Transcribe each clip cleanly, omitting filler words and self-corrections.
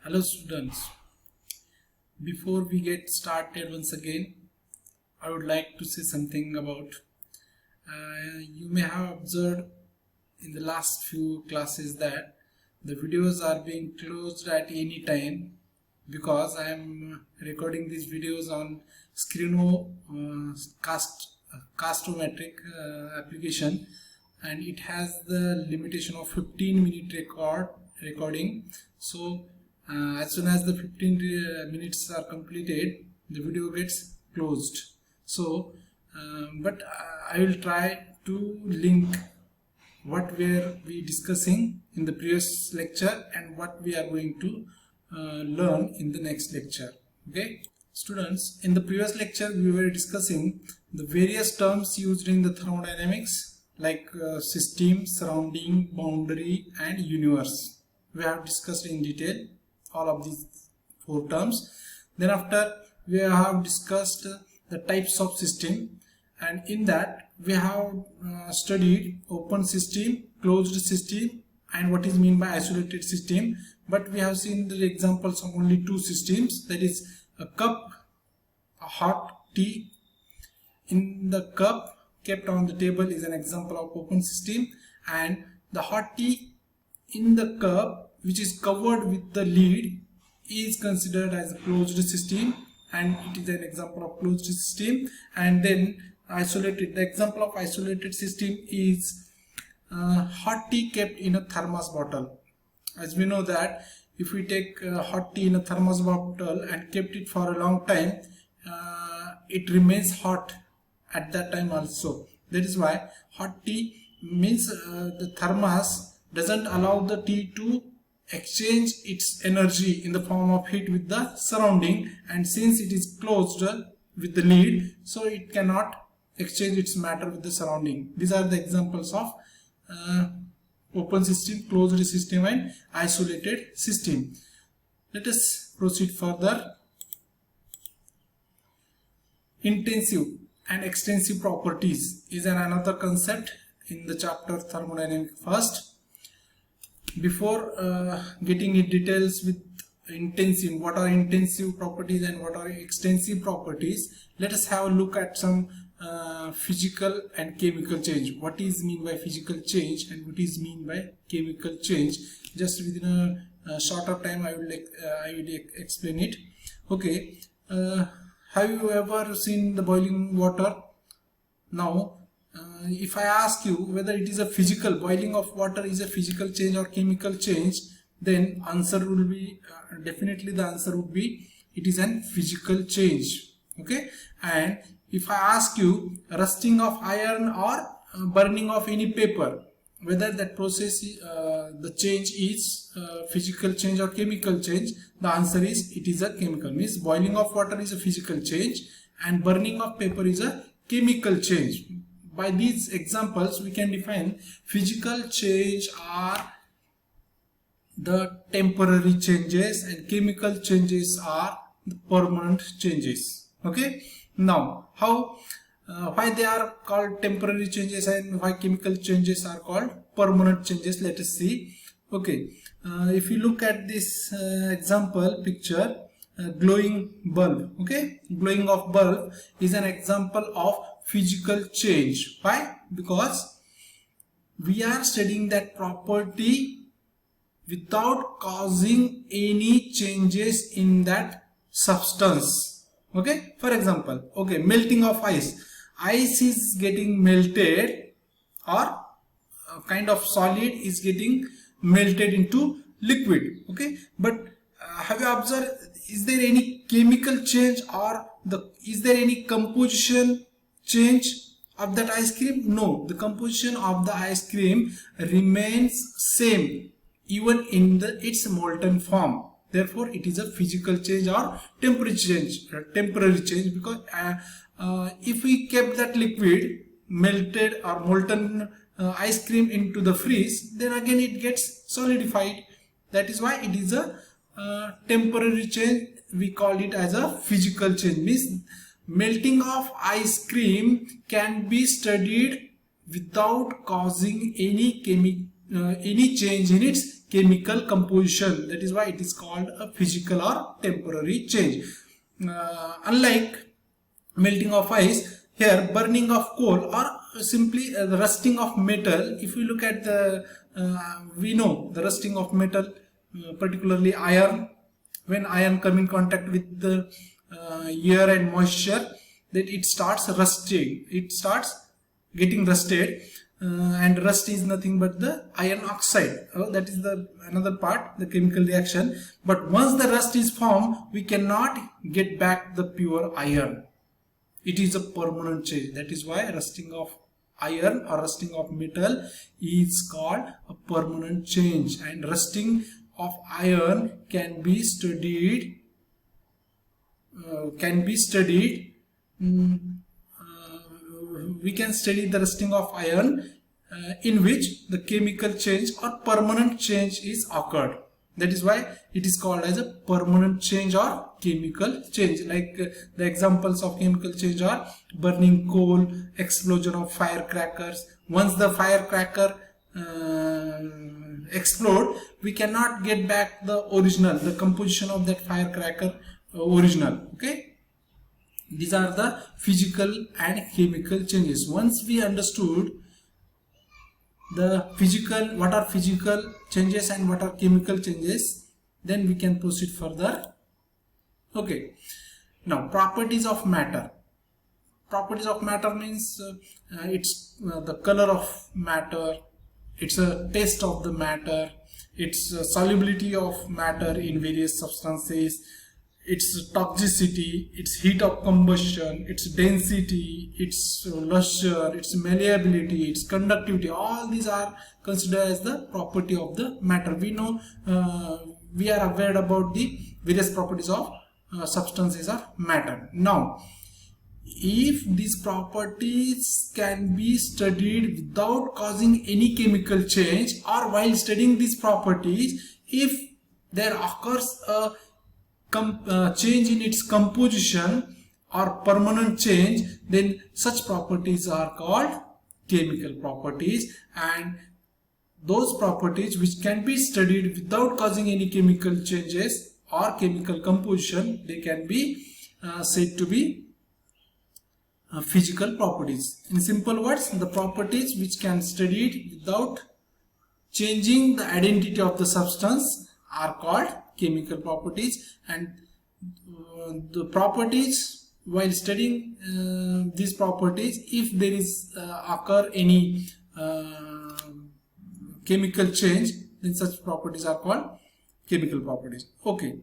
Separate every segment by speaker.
Speaker 1: Hello students, before we get started once again, I would like to say something about you may have observed in the last few classes that the videos are being closed at any time because I am recording these videos on castometric application, and it has the limitation of 15-minute recording. So as soon as the 15 minutes are completed, the video gets closed. So but I will try to link what were we discussing in the previous lecture and what we are going to learn in the next lecture. Okay students, in the previous lecture we were discussing the various terms used in the thermodynamics, like system, surrounding, boundary and universe. We have discussed in detail all of these four terms. Then after, we have discussed the types of system, and in that we have studied open system, closed system, and what is meant by isolated system. But we have seen the examples of only two systems, that is a cup, a hot tea in the cup kept on the table is an example of open system, and the hot tea in the cup which is covered with the lid is considered as a closed system, and it is an example of closed system. And then isolated, the example of isolated system is hot tea kept in a thermos bottle. As we know that if we take hot tea in a thermos bottle and kept it for a long time, it remains hot at that time also. That is why hot tea means the thermos doesn't allow the tea to exchange its energy in the form of heat with the surrounding, and since it is closed with the lid, so it cannot exchange its matter with the surrounding. These are the examples of open system, closed system and isolated system. Let us proceed further. Intensive and extensive properties is another concept in the chapter thermodynamics. First, before getting in details with intensive, what are intensive properties and what are extensive properties, let us have a look at some physical and chemical change. What is mean by physical change and what is mean by chemical change? Just within a shorter time I will explain it. Okay, have you ever seen the boiling water? Now if I ask you whether it is a physical, boiling of water is a physical change or chemical change, then answer will be definitely the answer would be it is an physical change. Okay, and if I ask you rusting of iron or burning of any paper, whether that process the change is physical change or chemical change, the answer is it is a chemical. Means boiling of water is a physical change and burning of paper is a chemical change. By these examples we can define physical change are the temporary changes and chemical changes are the permanent changes. Okay, now how why they are called temporary changes and why chemical changes are called permanent changes, let us see. Okay, if you look at this example picture, glowing bulb. Okay, glowing of bulb is an example of physical change. Why? Because we are studying that property without causing any changes in that substance. Okay, for example, okay, melting of ice. Ice is getting melted, or a kind of solid is getting melted into liquid. Okay, but have you observed, is there any chemical change or is there any composition change of that ice cream? No, the composition of the ice cream remains same even in its molten form. Therefore it is a physical change or temporary change, because if we kept that liquid, melted or molten ice cream into the freeze, then again it gets solidified. That is why it is a temporary change. We call it as a physical change. Means melting of ice cream can be studied without causing any change in its chemical composition. That is why it is called a physical or temporary change. Unlike melting of ice, here burning of coal or simply the rusting of metal. If we look at the we know the rusting of metal, particularly iron. When iron come in contact with the air and moisture, then it starts rusting, it starts getting rusted, and rust is nothing but the iron oxide. That is the another part, the chemical reaction. But once the rust is formed, we cannot get back the pure iron. It is a permanent change. That is why rusting of iron or rusting of metal is called a permanent change. And rusting of iron can be studied. We can study the rusting of iron in which the chemical change or permanent change is occurred. That is why it is called as a permanent change or chemical change. Like the examples of chemical change are burning coal, explosion of firecrackers. Once the firecracker explode, we cannot get back the original, the composition of that firecracker original. Okay, these are the physical and chemical changes. Once we understood the physical, what are physical changes and what are chemical changes, then we can proceed further. Okay, now properties of matter. Properties of matter means it's the color of matter, it's a taste of the matter, its solubility of matter in various substances, its toxicity, its heat of combustion, its density, its luster, its malleability, its conductivity. All these are considered as the property of the matter. We know, we are aware about the various properties of substances of matter. Now, if these properties can be studied without causing any chemical change, or while studying these properties, if there occurs a change in its composition or permanent change, then such properties are called chemical properties. And those properties which can be studied without causing any chemical changes or chemical composition, they can be said to be physical properties. In simple words, the properties which can studied without changing the identity of the substance are called chemical properties. And the properties, while studying these properties, if there is occur any chemical change, then such properties are called chemical properties. Okay,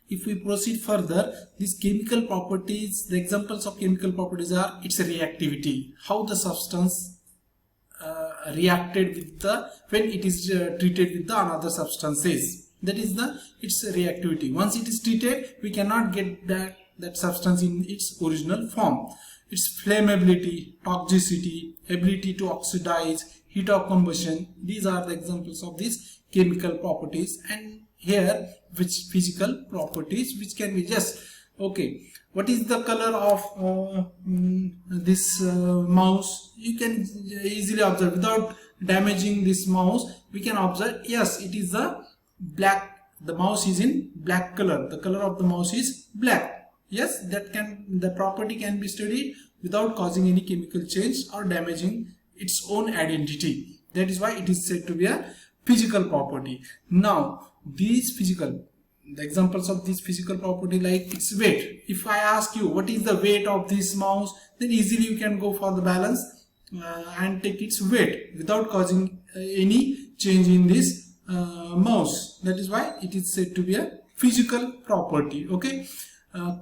Speaker 1: if we proceed further, these chemical properties, the examples of chemical properties are its reactivity, how the substance reacted with the, when it is treated with the another substances. That is its reactivity. Once it is treated, we cannot get that substance in its original form. Its flammability, toxicity, ability to oxidize, heat of combustion. These are the examples of these chemical properties. And here, which physical properties, which can be just, okay, what is the color of this mouse? You can easily observe without damaging this mouse. We can observe, yes, it is the black, the mouse is in black color, the color of the mouse is black. Yes, that can, the property can be studied without causing any chemical change or damaging its own identity. That is why it is said to be a physical property. Now, these physical, the examples of this physical property, like its weight. If I ask you what is the weight of this mouse, then easily you can go for the balance and take its weight without causing any change in this mouse. That is why it is said to be a physical property. Okay,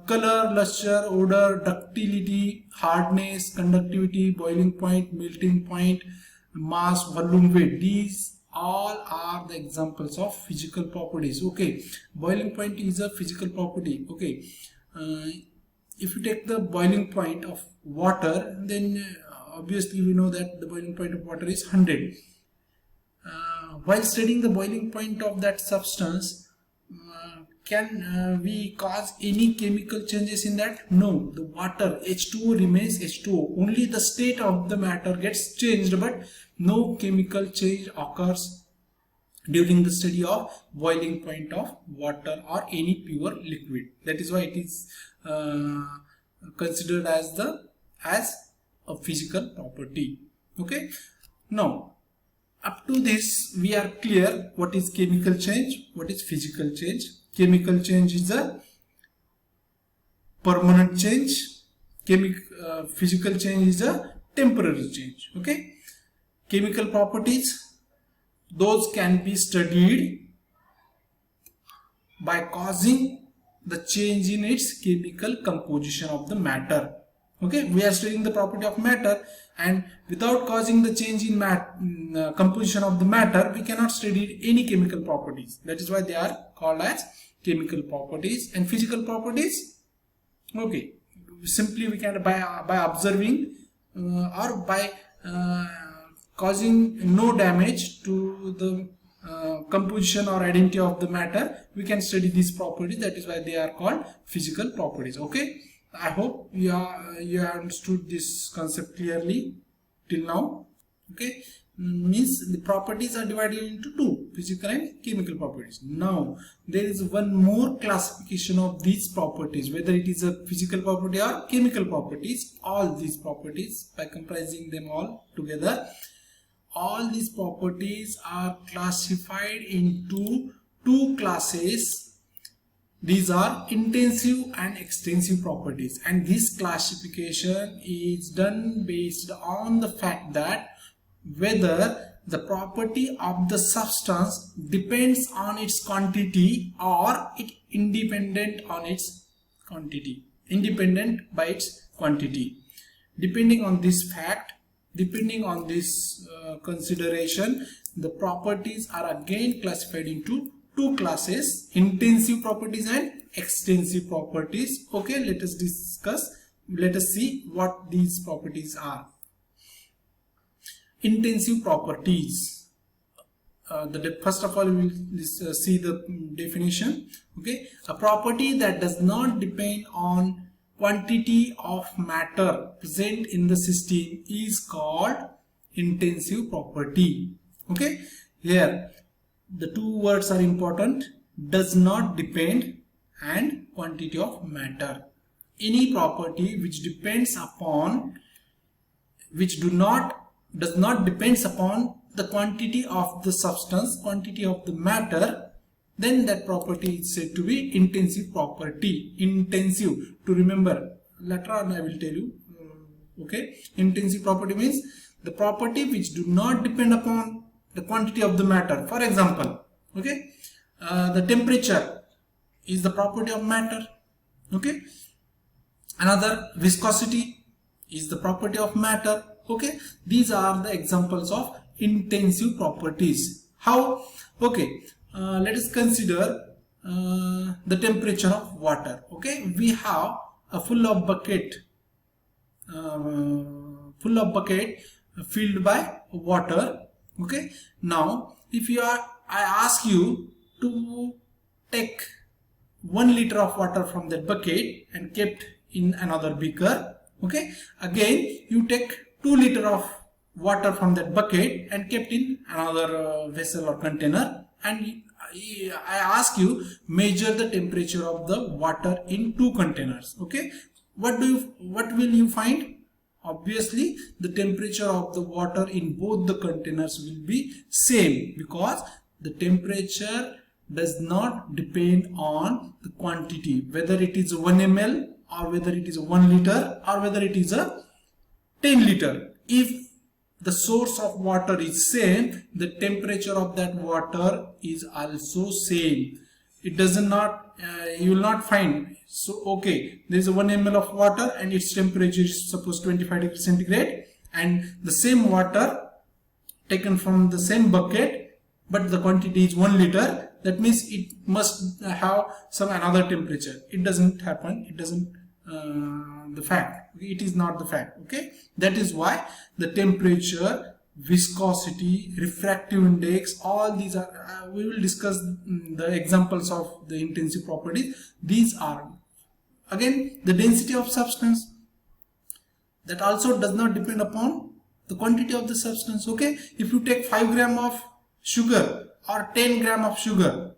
Speaker 1: color, luster, odor, ductility, hardness, conductivity, boiling point, melting point, mass, volume, weight. These all are the examples of physical properties. Okay, boiling point is a physical property. Okay, if you take the boiling point of water, then obviously we know that the boiling point of water is 100. While studying the boiling point of that substance, can we cause any chemical changes in that? No, the water H2O remains H2O. Only the state of the matter gets changed, but no chemical change occurs during the study of boiling point of water or any pure liquid. That is why it is considered as a physical property. Okay, now up to this we are clear what is chemical change, what is physical change. Chemical change is a permanent change, physical change is a temporary change. Okay, chemical properties, those can be studied by causing the change in its chemical composition of the matter. Okay, we are studying the property of matter, and without causing the change in composition of the matter, we cannot study any chemical properties. That is why they are called as chemical properties. And physical properties, okay, simply we can by observing or by causing no damage to the composition or identity of the matter, we can study these properties. That is why they are called physical properties. Okay, I hope you have understood this concept clearly till now. Okay, means the properties are divided into two, physical and chemical properties. Now there is one more classification of these properties, whether it is a physical property or chemical properties. All these properties, by comprising them all together, all these properties are classified into two classes. These are intensive and extensive properties, and this classification is done based on the fact that whether the property of the substance depends on its quantity or it independent by its quantity. Depending on this fact, depending on this consideration, the properties are again classified into two classes, intensive properties and extensive properties. Okay, let us see what these properties are. Intensive properties. First of all, we will see the definition. Okay, a property that does not depend on quantity of matter present in the system is called intensive property. Okay, here the two words are important: does not depend and quantity of matter. Any property which depends upon, does not depends upon the quantity of the substance, quantity of the matter, then that property is said to be intensive property. Intensive, to remember, later on I will tell you. Okay, intensive property means the property which do not depend upon the quantity of the matter. For example, okay, the temperature is the property of matter. Okay, another, viscosity is the property of matter. Okay, these are the examples of intensive properties. How? Okay, let us consider the temperature of water. Okay, we have a full of bucket filled by water. Okay, now if I ask you to take 1 liter of water from that bucket and kept in another beaker. Okay, again you take 2 liter of water from that bucket and kept in another vessel or container, and I ask you measure the temperature of the water in two containers. Okay, what will you find? Obviously the temperature of the water in both the containers will be same, because the temperature does not depend on the quantity, whether it is 1 ml or whether it is 1 liter or whether it is a 10 liter. If the source of water is same, the temperature of that water is also same. It does not, you will not find, so okay, there is a 1 ml of water and its temperature is suppose 25 degrees centigrade, and the same water taken from the same bucket, but the quantity is 1 liter, that means it must have some another temperature. It doesn't happen, it doesn't the fact, it is not the fact. Okay, that is why the temperature, viscosity, refractive index, all these are, we will discuss the examples of the intensive properties. These are again the density of substance, that also does not depend upon the quantity of the substance. Okay, if you take 5 gram of sugar or 10 gram of sugar.